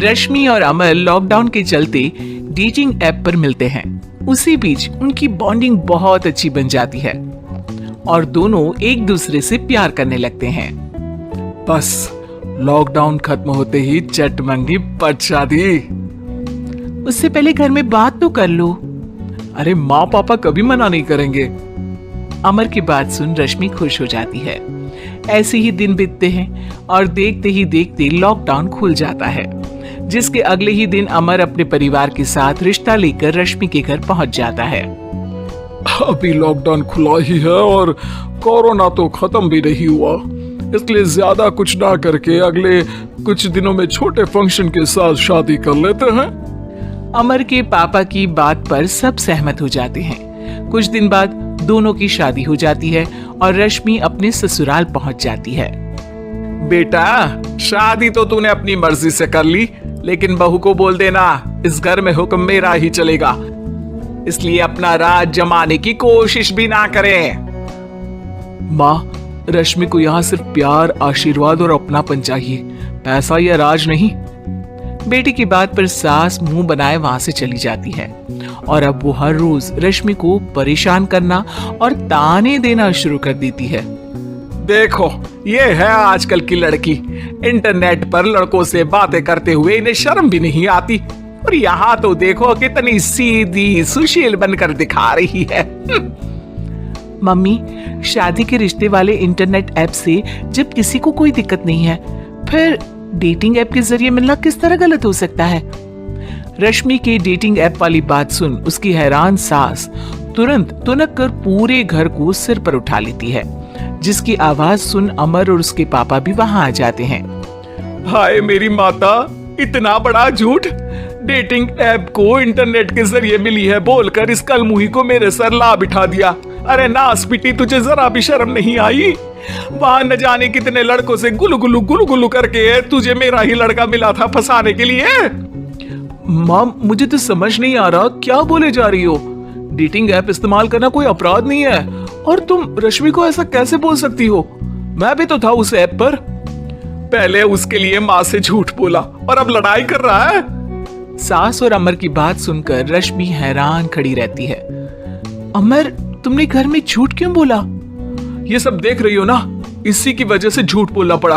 रश्मि और अमर लॉकडाउन के चलते डेटिंग ऐप पर मिलते हैं। उसी बीच उनकी बॉन्डिंग बहुत अच्छी बन जाती है और दोनों एक दूसरे से प्यार करने लगते हैं। बस लॉकडाउन खत्म होते ही चट मंगी पट शादी। उससे पहले घर में बात तो कर लो। अरे माँ पापा कभी मना नहीं करेंगे। अमर की बात सुन रश्मि खुश हो जाती है। ऐसे ही दिन बीतते हैं और देखते ही देखते लॉकडाउन खुल जाता है, जिसके अगले ही दिन अमर अपने परिवार के साथ रिश्ता लेकर रश्मि के घर पहुंच जाता है। अभी लॉकडाउन खुला ही है और कोरोना तो खत्म भी नहीं हुआ, इसलिए ज्यादा कुछ ना करके अगले कुछ दिनों में छोटे फंक्शन के साथ शादी कर लेते हैं। अमर के पापा की बात पर सब सहमत हो जाते हैं। कुछ दिन बाद दोनों की शादी हो जाती है और रश्मि अपने ससुराल पहुंच जाती है। बेटा, शादी तो तूने अपनी मर्जी से कर ली, लेकिन बहू को बोल देना इस घर में हुक्म मेरा ही चलेगा, इसलिए अपना राज जमाने की कोशिश भी ना करें। माँ, रश्मि को यहाँ सिर्फ प्यार, आशीर्वाद और अपनापन चाहिए, पैसा या राज नहीं। बेटी की बात पर सास मुंह बनाए वहां से चली जाती है और अब वो हर रोज रश्मि को परेशान करना और ताने देना शुरू कर देती है। देखो, ये है आजकल की लड़की, इंटरनेट पर लड़कों से बातें करते हुए इन्हें शर्म भी नहीं आती, और यहाँ तो देखो कितनी सीधी सुशील बनकर दिखा रही है। मम्मी, शादी के रिश्ते वाले इंटरनेट ऐप से जब किसी को कोई दिक्कत नहीं है, फिर डेटिंग ऐप के जरिए मिलना किस तरह गलत हो सकता है? रश्मि के डेटिंग ऐप वाली बात सुन उसकी हैरान सास तुरंत तुनक कर पूरे घर को सिर पर उठा लेती है, जिसकी आवाज सुन अमर और उसके पापा भी वहां आ जाते हैं। हाय मेरी माता, इतना बड़ा झूठ! डेटिंग ऐप को इंटरनेट के जरिए मिली है बोलकर इस कलमुही को मेरे सर ला बिठा दिया। अरे नास बिटी, तुझे जरा भी शर्म नहीं आई? वहां न जाने कितने लड़कों से गुलु गुलु करके तुझे मेरा ही लड़का मिला था फंसाने के लिए। माँ, मुझे तो समझ नहीं आ रहा क्या बोले जा रही हो। डेटिंग ऐप इस्तेमाल करना कोई अपराध नहीं है, और तुम रश्मि को ऐसा कैसे बोल सकती हो? मैं भी तो था उस ऐप पर। पहले उसके लिए माँ से झूठ बोला और अब लड़ाई कर रहा है। सास और अमर की बात सुनकर रश्मि हैरान खड़ी रहती है। अमर, तुमने घर में झूठ क्यों बोला? ये सब देख रही हो ना, इसी की वजह से झूठ बोलना पड़ा।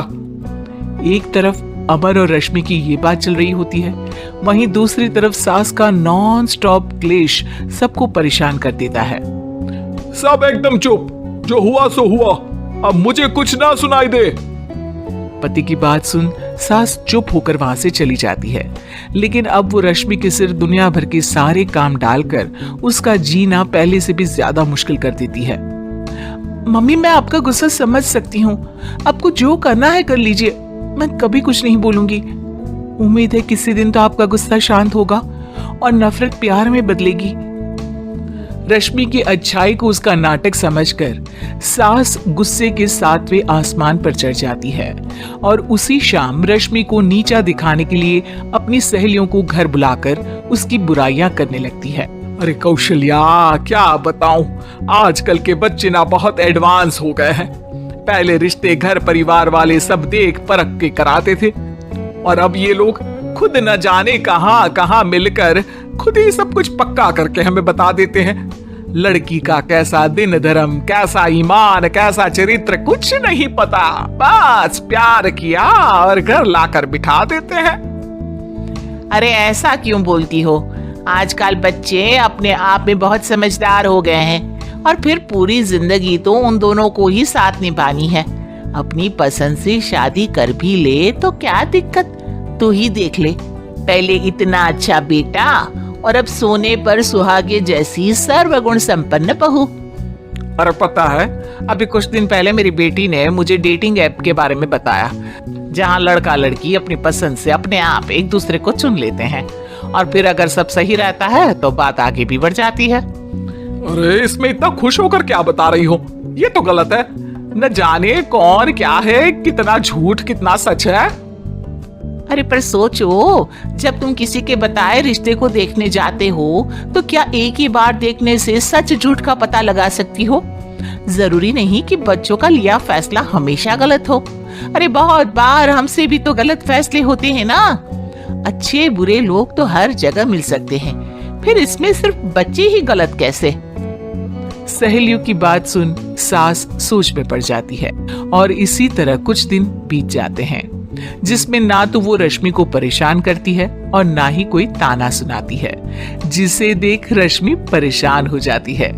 एक तरफ अमर और रश्मि की ये बात चल रही होती है, वहीं दूसरी तरफ सास का नॉन स्टॉप क्लेश सबको परेशान कर देता है। सब एकदम चुप, जो हुआ सो हुआ, अब मुझे कुछ ना सुनाई दे। पति की बात सुन सास चुप होकर वहां से चली जाती है, लेकिन अब वो रश्मि के सिर दुनिया भर के सारे काम डालकर उसका जीना पहले से भी ज्यादा मुश्किल कर देती है। मम्मी, मैं आपका गुस्सा समझ सकती हूँ, आपको जो करना है कर लीजिए, मैं कभी कुछ नहीं बोलूंगी। उम्मीद है किसी दिन तो आपका गुस्सा शांत होगा और नफरत प्यार में बदलेगी। रश्मि की अच्छाई को उसका नाटक समझकर सास गुस्से के 7वें आसमान पर चढ़ जाती है और उसी शाम रश्मि को नीचा दिखाने के लिए अपनी सहेलियों को घर बुलाकर उसकी बुराइयां करने लगती है। अरे कौशल्या, क्या बताऊं, आजकल के बच्चे ना बहुत एडवांस हो गए हैं। पहले रिश्ते घर परिवार वाले सब देख परख के कराते थे, और अब ये लोग खुद न जाने कहां कहां मिलकर खुद ही सब कुछ पक्का करके हमें बता देते हैं। लड़की का कैसा दिन धर्म, कैसा ईमान, कैसा चरित्र कुछ नहीं पता, बस प्यार किया और घर लाकर बिठा देते हैं। अरे ऐसा क्यों बोलती हो? आजकल बच्चे अपने आप में बहुत समझदार हो गए हैं, और फिर पूरी जिंदगी तो उन दोनों को ही साथ निभानी है। अपनी पसंद से शादी कर भी ले तो क्या दिक्कत? तू ही देख ले, पहले इतना अच्छा बेटा और अब सोने पर सुहागे जैसी सर्वगुण संपन्न बहू। और पता है, अभी कुछ दिन पहले मेरी बेटी ने मुझे डेटिंग ऐप के बारे में बताया, जहां लड़का लड़की अपनी पसंद से अपने आप एक दूसरे को चुन लेते हैं, और फिर अगर सब सही रहता है तो बात आगे भी बढ़ जाती है। अरे इसमें इतना खुश होकर क्या बता रही हो? ये तो गलत है। न जाने कौन क्या है, कितना झूठ कितना सच है। अरे पर सोचो, जब तुम किसी के बताए रिश्ते को देखने जाते हो तो क्या एक ही बार देखने से सच झूठ का पता लगा सकती हो? जरूरी नहीं कि बच्चों का लिया फैसला हमेशा गलत हो। अरे बहुत बार हमसे भी तो गलत फैसले होते हैं ना। अच्छे बुरे लोग तो हर जगह मिल सकते हैं, फिर इसमें सिर्फ बच्चे ही गलत कैसे? सहेलियों की बात सुन सास सोच में पड़ जाती है और इसी तरह कुछ दिन बीत जाते हैं, जिसमें ना तो वो रश्मि को परेशान करती है और ना ही कोई ताना सुनाती है, जिसे देख रश्मि परेशान हो जाती है।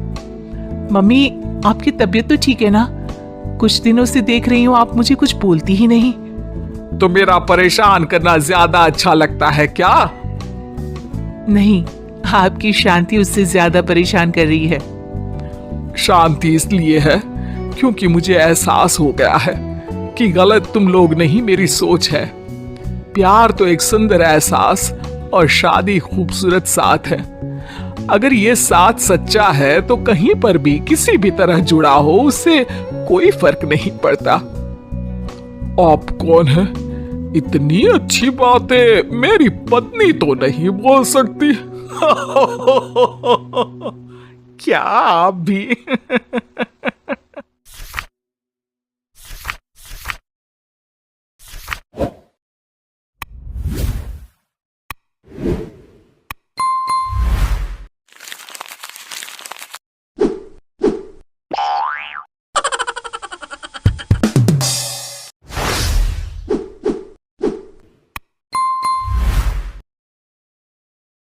मम्मी, आपकी तबीयत तो ठीक है ना? कुछ दिनों से देख रही हूँ आप मुझे कुछ बोलती ही नहीं। तो मेरा परेशान करना ज्यादा अच्छा लगता है क्या? नहीं, आपकी शांति उससे ज्यादा परेशान कर रही है। शांति इसलिए है क्योंकि मुझे एहसास हो गया है कि गलत तुम लोग नहीं, मेरी सोच है। प्यार तो एक सुंदर एहसास और शादी खूबसूरत साथ है। अगर ये साथ सच्चा है तो कहीं पर भी किसी भी तरह जुड़ा हो उससे कोई फर्क नहीं पड़ता। आप कौन है? इतनी अच्छी बातें मेरी पत्नी तो नहीं बोल सकती। क्या आप भी?